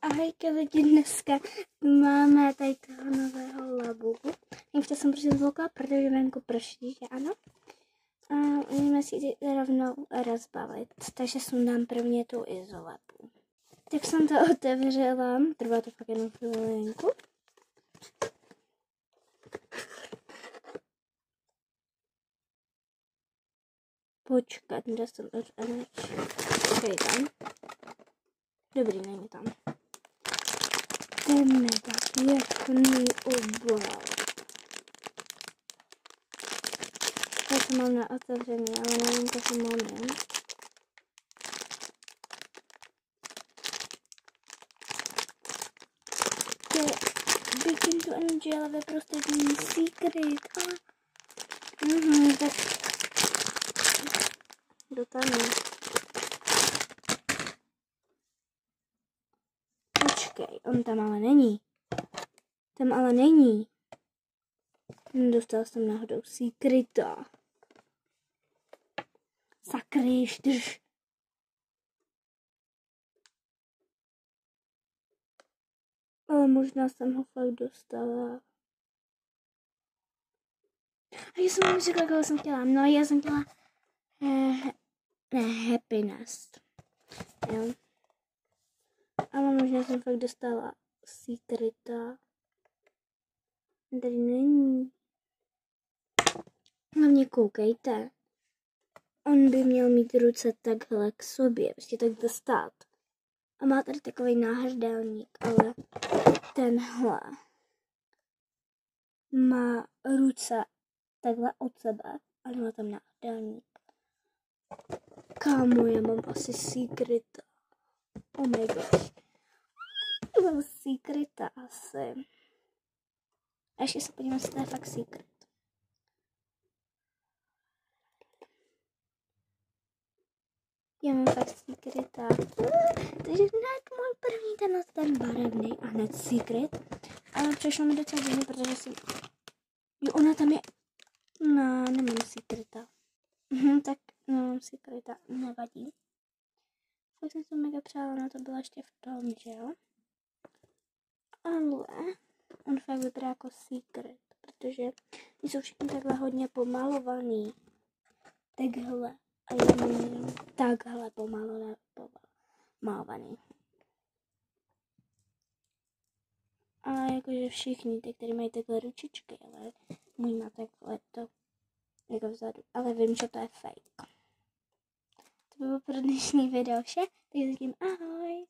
Ahojky lidi, dneska máme tady toho nového labubu. Nechtěl jsem prostě zvukla, protože venku prší, že ano. A můžeme si ji rovnou rozbalit, takže sundám prvně tu izolabu. Tak jsem to otevřela, trvá to fakt jenom chvilinku. Počkat, kde jsem od energie. Okay, tam. Dobrý, není tam. Ten mega pěkný obal. Já to mám na otevřený, ale nevím, jaký moment. Je Begin to Energy, ale ve prostřední Secret. Tak kdo tam je? Počkej, on tam ale není. Tam ale není. Dostal jsem náhodou Secreta. Sakryš, drž. Ale možná jsem ho fakt dostala. A já jsem mi řekla, koho jsem chtěla. No, já jsem chtěla Happiness. Jo. Ale možná jsem fakt dostala Secreta. Tady není. Hlavně koukejte. On by měl mít ruce takhle k sobě, prostě takhle stát. A má tady takový náhrdelník, ale tenhle má ruce takhle od sebe a má tam náhrdelník. Kámo, já mám asi Secreta. Oh my gosh. Já mám Secreta asi. A ještě se podívám, jestli to je fakt Secret. Já mám fakt Secreta. Takže hned můj první ten barevný a hned Secret. Ale přešlo mi docela divně, protože si... Jo, ona tam je... No, nemám Secreta. Tak nemám Secreta, nevadí. Fakt jsem to mega přála, na to byla ještě v tom, že jo? Ale on fakt vypadá jako Secret, protože jsou všichni takhle hodně pomalovaný. Takhle. A já mám takhle pomalovaný. A jakože všichni, ty, kteří mají takhle ručičky, ale můj má takhle to jako vzadu. Ale vím, že to je fake. To bylo pro dnešní video vše, takže zatím ahoj.